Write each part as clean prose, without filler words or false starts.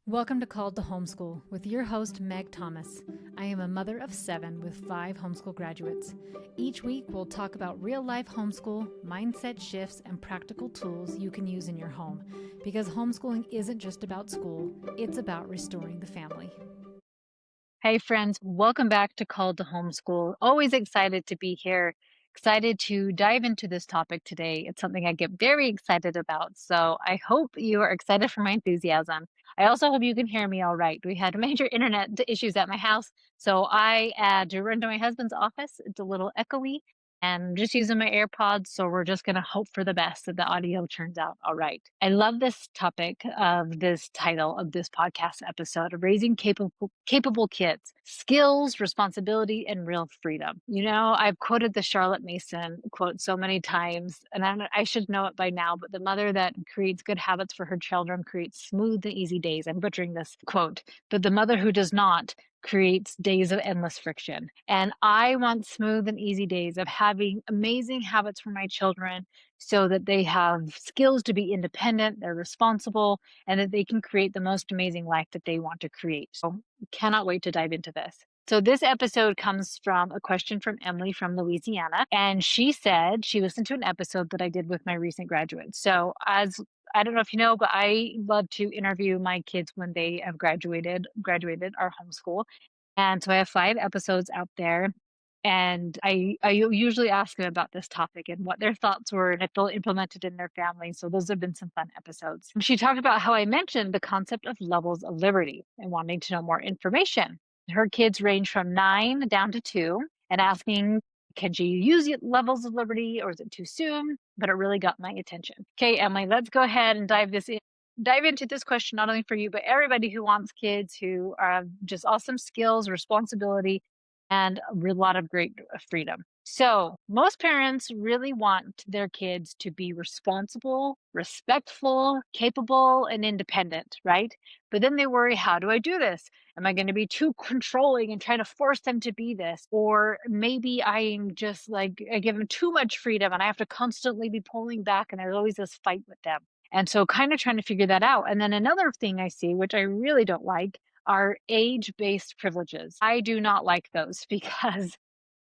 Welcome to Called to Homeschool with your host, Meg Thomas. I am a mother of 7 with 5 homeschool graduates. Each week, we'll talk about real life homeschool, mindset shifts, and practical tools you can use in your home. Because homeschooling isn't just about school, it's about restoring the family. Hey, friends, welcome back to Called to Homeschool. Always excited to be here. Excited to dive into this topic today. It's something I get very excited about. So I hope you are excited for my enthusiasm. I also hope you can hear me all right. We had major internet issues at my house. So I had to run to my husband's office. It's a little echoey and I'm just using my AirPods. So we're just going to hope for the best that the audio turns out all right. I love this topic of this title of this podcast episode of raising capable kids, skills, responsibility, and real freedom. You know, I've quoted the Charlotte Mason quote so many times, and I should know it by now, but the mother that creates good habits for her children creates smooth and easy days. I'm butchering this quote, but the mother who does not creates days of endless friction. And I want smooth and easy days of having amazing habits for my children so that they have skills to be independent, they're responsible, and that they can create the most amazing life that they want to create. So, cannot wait to dive into this. So, this episode comes from a question from Emily from Louisiana. And she said she listened to an episode that I did with my recent graduates. So, as I don't know if you know, but I love to interview my kids when they have graduated our homeschool. And so I have 5 episodes out there, and I usually ask them about this topic and what their thoughts were and if they'll implement it in their family. So those have been some fun episodes. She talked about how I mentioned the concept of levels of liberty and wanting to know more information. Her kids range from 9 down to 2 and asking, can she use levels of liberty or is it too soon? But it really got my attention. Okay, Emily, let's go ahead and dive into this question, not only for you, but everybody who wants kids who have just awesome skills, responsibility, and a lot of great freedom. So, most parents really want their kids to be responsible, respectful, capable, and independent, right? But then they worry, how do I do this? Am I going to be too controlling and trying to force them to be this? Or maybe I'm just like, I give them too much freedom and I have to constantly be pulling back, and there's always this fight with them. And so kind of trying to figure that out. And then another thing I see, which I really don't like, are age-based privileges. I do not like those because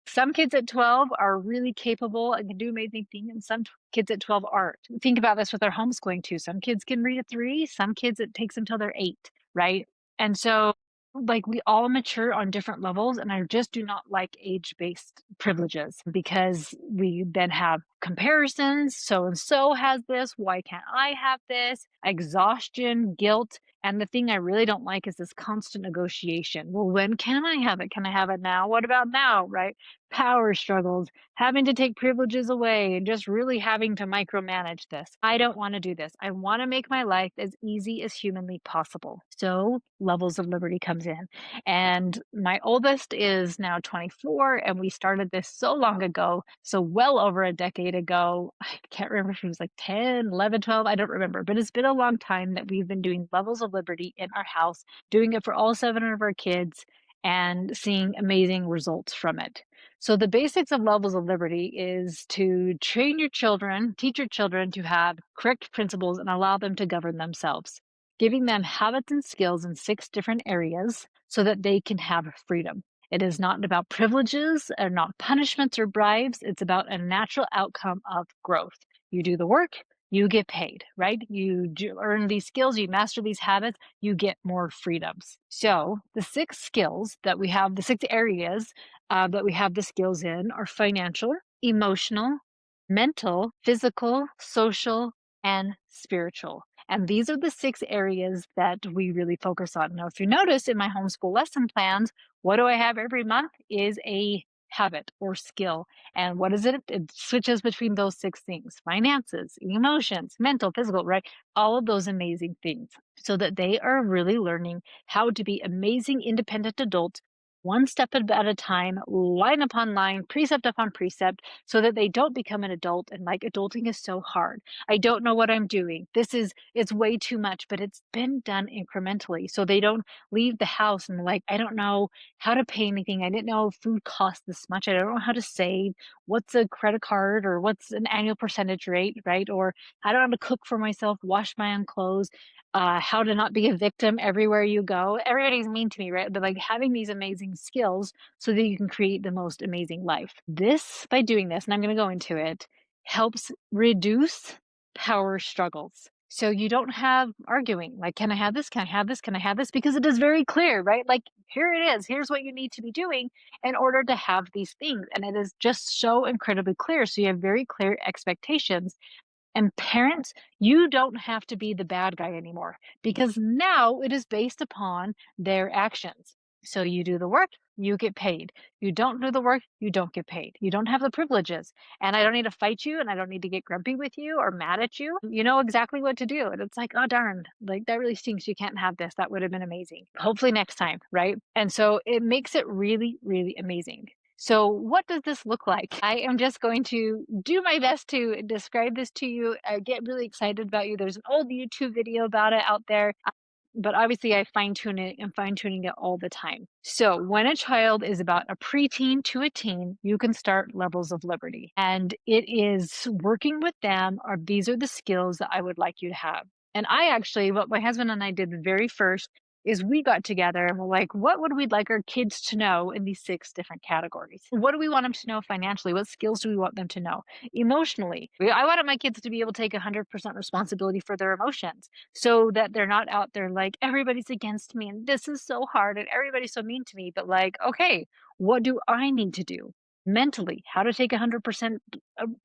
some kids at 12 are really capable and can do amazing things, and some kids at 12 aren't. Think about this with our homeschooling too. Some kids can read at 3, some kids it takes them till they're 8, right? And so like we all mature on different levels, and I just do not like age-based privileges because we then have comparisons. So and so has this, why can't I have this? Exhaustion, guilt, and the thing I really don't like is this constant negotiation. Well, when can I have it? Can I have it now? What about now? Right? Power struggles, having to take privileges away, and just really having to micromanage this. I don't want to do this. I want to make my life as easy as humanly possible. So, levels of liberty comes in. And my oldest is now 24, and we started this so long ago. So, well over a decade ago. I can't remember if it was like 10, 11, 12. I don't remember, but it's been a long time that we've been doing levels of liberty in our house, doing it for all 7 of our kids and seeing amazing results from it. So the basics of levels of liberty is to train your children, teach your children to have correct principles and allow them to govern themselves, giving them habits and skills in 6 different areas so that they can have freedom. It is not about privileges or not punishments or bribes. It's about a natural outcome of growth. You do the work, you get paid, right? Earn these skills, you master these habits, you get more freedoms. So the 6 skills that we have, the 6 areas that we have the skills in are financial, emotional, mental, physical, social, and spiritual. And these are the 6 areas that we really focus on. Now, if you notice in my homeschool lesson plans, what do I have every month is a habit or skill. And what is it? It switches between those 6 things: finances, emotions, mental, physical, right? All of those amazing things so that they are really learning how to be amazing independent adults one step at a time, line upon line, precept upon precept, so that they don't become an adult and like adulting is so hard. I don't know what I'm doing. It's way too much, but it's been done incrementally. So they don't leave the house and like, I don't know how to pay anything. I didn't know food costs this much. I don't know how to save. What's a credit card or what's an annual percentage rate, right? Or I don't know how to cook for myself, wash my own clothes, how to not be a victim everywhere you go. Everybody's mean to me, right? But like having these amazing skills so that you can create the most amazing life. This, by doing this, and I'm going to go into it, helps reduce power struggles. So you don't have arguing like, can I have this? Can I have this? Can I have this? Because it is very clear, right? Like, here it is. Here's what you need to be doing in order to have these things. And it is just so incredibly clear. So you have very clear expectations. And parents, you don't have to be the bad guy anymore because now it is based upon their actions. So you do the work, you get paid. You don't do the work, you don't get paid. You don't have the privileges. And I don't need to fight you and I don't need to get grumpy with you or mad at you. You know exactly what to do. And it's like, oh, darn, like that really stinks. You can't have this. That would have been amazing. Hopefully next time, right? And so it makes it really, really amazing. So what does this look like? I am just going to do my best to describe this to you. I get really excited about you. There's an old YouTube video about it out there, but obviously I fine tune it and fine tuning it all the time. So when a child is about a preteen to a teen, you can start levels of liberty. And it is working with them, or these are the skills that I would like you to have. And I actually, what my husband and I did the very first is we got together and we're like, what would we like our kids to know in these 6 different categories? What do we want them to know financially? What skills do we want them to know emotionally? I wanted my kids to be able to take 100% responsibility for their emotions so that they're not out there like, everybody's against me and this is so hard and everybody's so mean to me. But like, okay, what do I need to do? Mentally, how to take 100%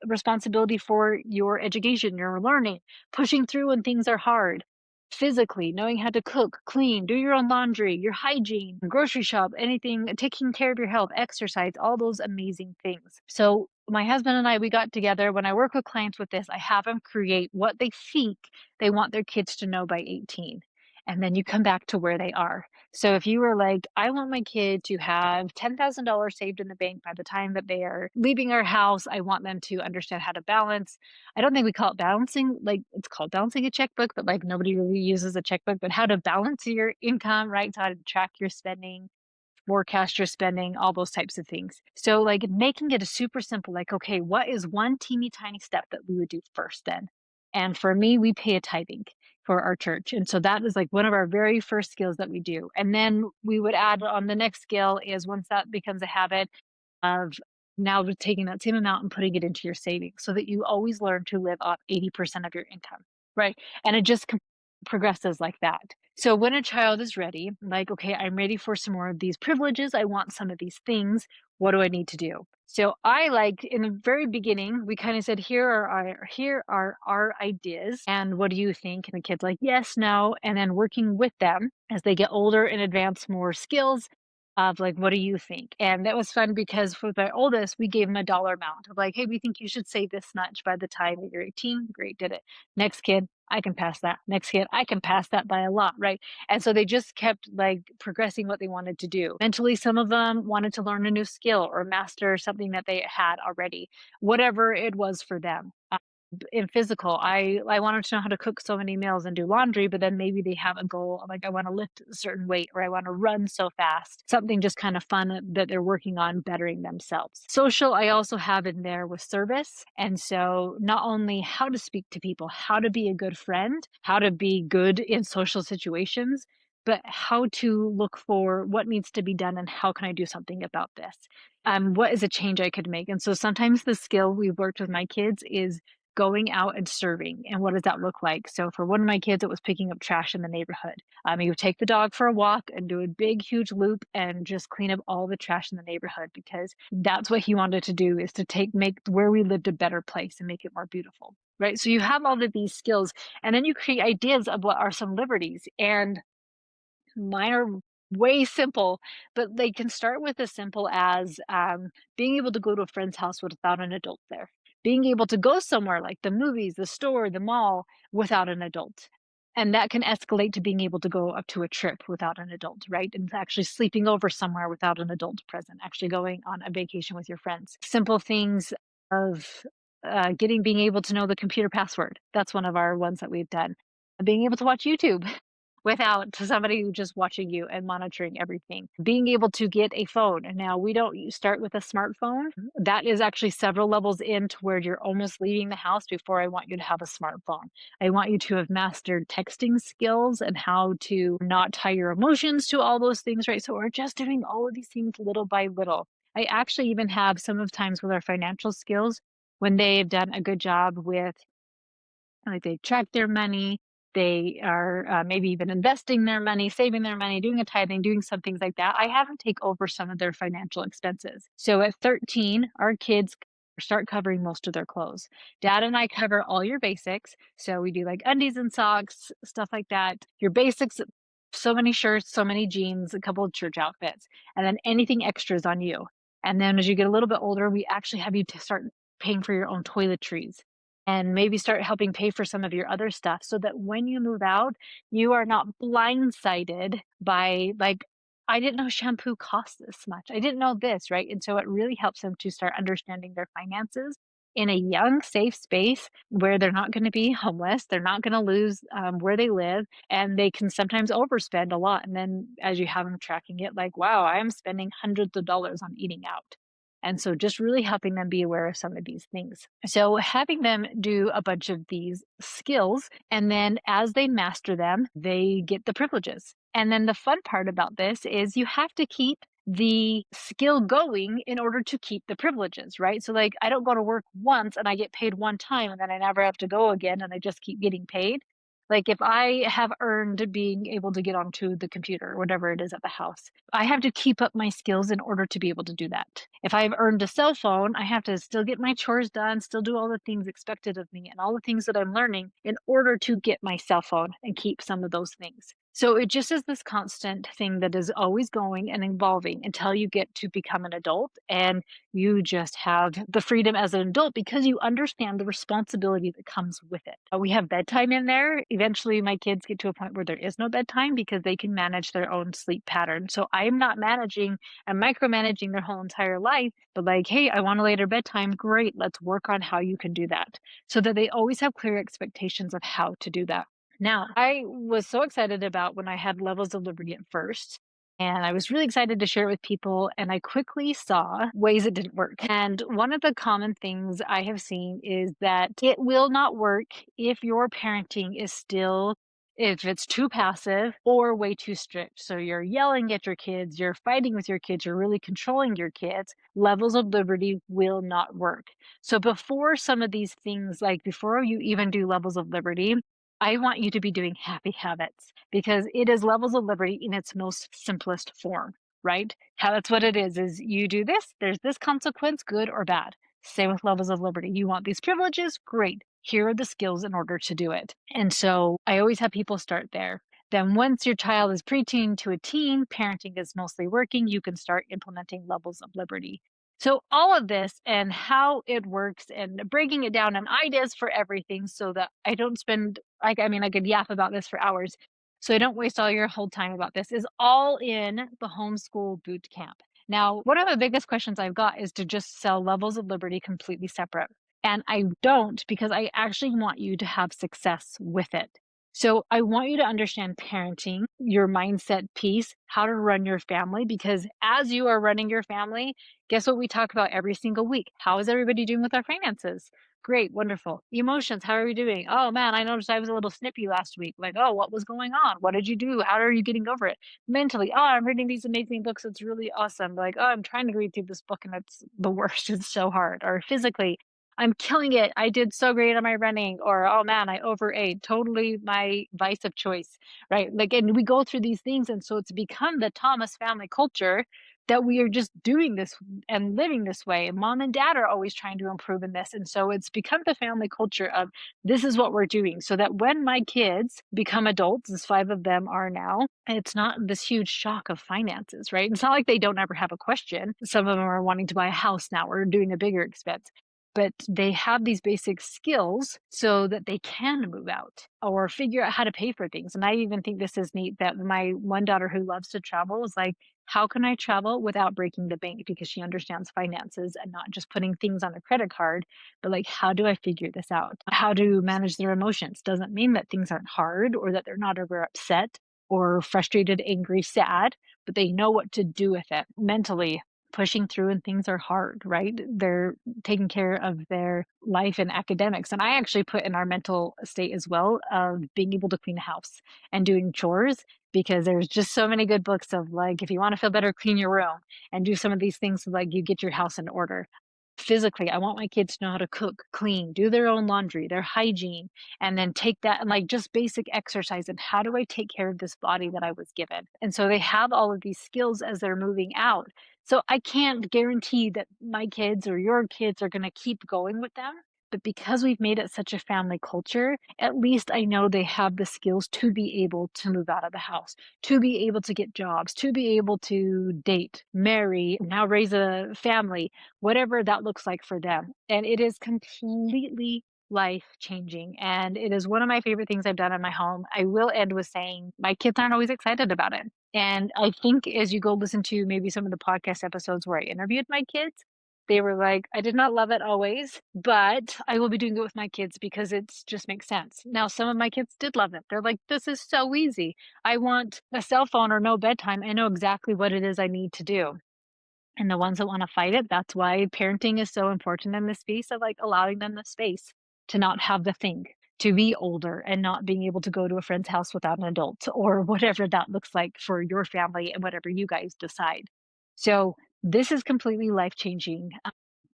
responsibility for your education, your learning, pushing through when things are hard, physically, knowing how to cook, clean, do your own laundry, your hygiene, grocery shop, anything, taking care of your health, exercise, all those amazing things. So my husband and I, we got together. When I work with clients with this, I have them create what they think they want their kids to know by 18. And then you come back to where they are. So if you were like, I want my kid to have $10,000 saved in the bank by the time that they are leaving our house, I want them to understand how to balance. I don't think we call it balancing, like it's called balancing a checkbook, but like nobody really uses a checkbook, but how to balance your income, right? So how to track your spending, forecast your spending, all those types of things. So like making it a super simple, like, okay, what is one teeny tiny step that we would do first then? And for me, we pay a tithing for our church. And so that is like one of our very first skills that we do. And then we would add on the next skill is once that becomes a habit of now taking that same amount and putting it into your savings so that you always learn to live off 80% of your income, right? And it just progresses like that. So when a child is ready, like, okay, I'm ready for some more of these privileges. I want some of these things. What do I need to do? So I like in the very beginning, we kind of said, here are our ideas. And what do you think? And the kid's like, yes, no. And then working with them as they get older and advance more skills of like, what do you think? And that was fun because for the oldest, we gave him a dollar amount of like, hey, we think you should save this much by the time that you're 18. Great, did it. Next kid, I can pass that. Next kid, I can pass that by a lot, right? And so they just kept like progressing what they wanted to do. Mentally, some of them wanted to learn a new skill or master something that they had already, whatever it was for them. In physical, I wanted to know how to cook so many meals and do laundry, but then maybe they have a goal like I want to lift a certain weight or I want to run so fast. Something just kind of fun that they're working on bettering themselves. Social, I also have in there with service. And so not only how to speak to people, how to be a good friend, how to be good in social situations, but how to look for what needs to be done and how can I do something about this? What is a change I could make? And so sometimes the skill we've worked with my kids is going out and serving. And what does that look like? So for one of my kids, it was picking up trash in the neighborhood. He would take the dog for a walk and do a big, huge loop and just clean up all the trash in the neighborhood because that's what he wanted to do is to make where we lived a better place and make it more beautiful. Right. So you have all of these skills and then you create ideas of what are some liberties. And mine are way simple, but they can start with as simple as being able to go to a friend's house without an adult there, being able to go somewhere like the movies, the store, the mall without an adult. And that can escalate to being able to go up to a trip without an adult, right? And actually sleeping over somewhere without an adult present, actually going on a vacation with your friends. Simple things of being able to know the computer password. That's one of our ones that we've done. Being able to watch YouTube without somebody just watching you and monitoring everything. Being able to get a phone. And now we don't start with a smartphone. That is actually several levels into where you're almost leaving the house before I want you to have a smartphone. I want you to have mastered texting skills and how to not tie your emotions to all those things, right? So we're just doing all of these things little by little. I actually even have some of times with our financial skills when they've done a good job with like they track their money, they are maybe even investing their money, saving their money, doing a tithing, doing some things like that. I have them take over some of their financial expenses. So at 13, our kids start covering most of their clothes. Dad and I cover all your basics. So we do like undies and socks, stuff like that. Your basics, so many shirts, so many jeans, a couple of church outfits, and then anything extra is on you. And then as you get a little bit older, we actually have you to start paying for your own toiletries and maybe start helping pay for some of your other stuff so that when you move out, you are not blindsided by like, I didn't know shampoo costs this much. I didn't know this, right? And so it really helps them to start understanding their finances in a young, safe space where they're not going to be homeless. They're not going to lose where they live, and they can sometimes overspend a lot. And then as you have them tracking it, like, wow, I am spending hundreds of dollars on eating out. And so just really helping them be aware of some of these things. So having them do a bunch of these skills, and then as they master them, they get the privileges. And then the fun part about this is you have to keep the skill going in order to keep the privileges, right? So like I don't go to work once and I get paid one time and then I never have to go again and I just keep getting paid. Like if I have earned being able to get onto the computer or whatever it is at the house, I have to keep up my skills in order to be able to do that. If I've earned a cell phone, I have to still get my chores done, still do all the things expected of me and all the things that I'm learning in order to get my cell phone and keep some of those things. So it just is this constant thing that is always going and evolving until you get to become an adult and you just have the freedom as an adult because you understand the responsibility that comes with it. We have bedtime in there. Eventually, my kids get to a point where there is no bedtime because they can manage their own sleep pattern. So I'm not managing and micromanaging their whole entire life, but like, hey, I want a later bedtime. Great. Let's work on how you can do that so that they always have clear expectations of how to do that. Now, I was so excited about when I had Levels of Liberty at first, and I was really excited to share it with people, and I quickly saw ways it didn't work. And one of the common things I have seen is that it will not work if your parenting is still, if it's too passive or way too strict. So you're yelling at your kids, you're fighting with your kids, you're really controlling your kids. Levels of Liberty will not work. So before some of these things, like before you even do Levels of Liberty, I want you to be doing happy habits because it is Levels of Liberty in its most simplest form, right? How that's what it is you do this, there's this consequence, good or bad. Same with Levels of Liberty. You want these privileges? Great. Here are the skills in order to do it. And so I always have people start there. Then once your child is preteen to a teen, parenting is mostly working, you can start implementing Levels of Liberty. So all of this and how it works and breaking it down and ideas for everything so that I don't spend, I mean, I could yap about this for hours. So I don't waste all your whole time about this is all in the homeschool boot camp. Now, one of the biggest questions I've got is to just sell Levels of Liberty completely separate. And I don't because I actually want you to have success with it. So I want you to understand parenting, your mindset piece, how to run your family, because as you are running your family, guess what we talk about every single week? How is everybody doing with our finances? Great, wonderful. Emotions, how are we doing? Oh man, I noticed I was a little snippy last week. Like, oh, what was going on? What did you do? How are you getting over it? Mentally, oh, I'm reading these amazing books. It's really awesome. Like, oh, I'm trying to read through this book and it's the worst. It's so hard. Or physically, I'm killing it. I did so great on my running. Or, oh man, I overate. Totally my vice of choice, right? Like, and we go through these things. And so it's become the Thomas family culture that we are just doing this and living this way. And mom and dad are always trying to improve in this. And so it's become the family culture of this is what we're doing. So that when my kids become adults, as 5 of them are now, it's not this huge shock of finances, right? It's not like they don't ever have a question. Some of them are wanting to buy a house now or doing a bigger expense. but they have these basic skills so that they can move out or figure out how to pay for things. And I even think this is neat that my one daughter who loves to travel is like, how can I travel without breaking the bank? Because she understands finances and not just putting things on a credit card, but like, how do I figure this out? How to manage their emotions? Doesn't mean that things aren't hard or that they're not ever upset or frustrated, angry, sad, but they know what to do with it mentally. Pushing through and things are hard, right? They're taking care of their life and academics. And I actually put in our mental state as well of being able to clean a house and doing chores because there's just so many good books of like, if you want to feel better, clean your room and do some of these things so like you get your house in order. Physically, I want my kids to know how to cook, clean, do their own laundry, their hygiene, and then take that and like just basic exercise and how do I take care of this body that I was given? And so they have all of these skills as they're moving out. So I can't guarantee that my kids or your kids are going to keep going with them. But because we've made it such a family culture, at least I know they have the skills to be able to move out of the house, to be able to get jobs, to be able to date, marry, now raise a family, whatever that looks like for them. And it is completely life changing. And it is one of my favorite things I've done in my home. I will end with saying my kids aren't always excited about it. And I think as you go listen to maybe some of the podcast episodes where I interviewed my kids, they were like, I did not love it always, but I will be doing it with my kids because it just makes sense. Now, some of my kids did love it. They're like, this is so easy. I want a cell phone or no bedtime. I know exactly what it is I need to do. And the ones that want to fight it, that's why parenting is so important in this space of like allowing them the space to not have the thing, to be older and not being able to go to a friend's house without an adult or whatever that looks like for your family and whatever you guys decide. So this is completely life changing.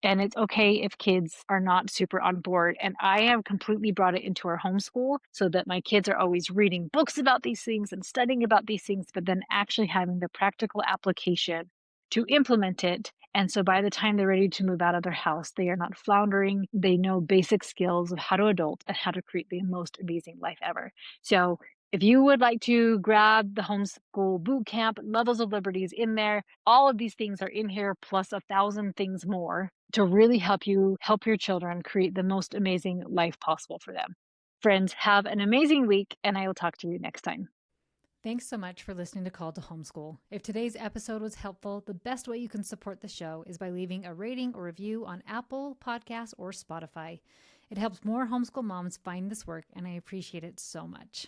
And it's okay if kids are not super on board. And I have completely brought it into our homeschool so that my kids are always reading books about these things and studying about these things, but then actually having the practical application to implement it. And so by the time they're ready to move out of their house, they are not floundering. They know basic skills of how to adult and how to create the most amazing life ever. So if you would like to grab the homeschool boot camp, Levels of Liberties in there, all of these things are in here, plus 1,000 things more to really help you help your children create the most amazing life possible for them. Friends, have an amazing week, and I will talk to you next time. Thanks so much for listening to Call to Homeschool. If today's episode was helpful, the best way you can support the show is by leaving a rating or review on Apple Podcasts or Spotify. It helps more homeschool moms find this work, and I appreciate it so much.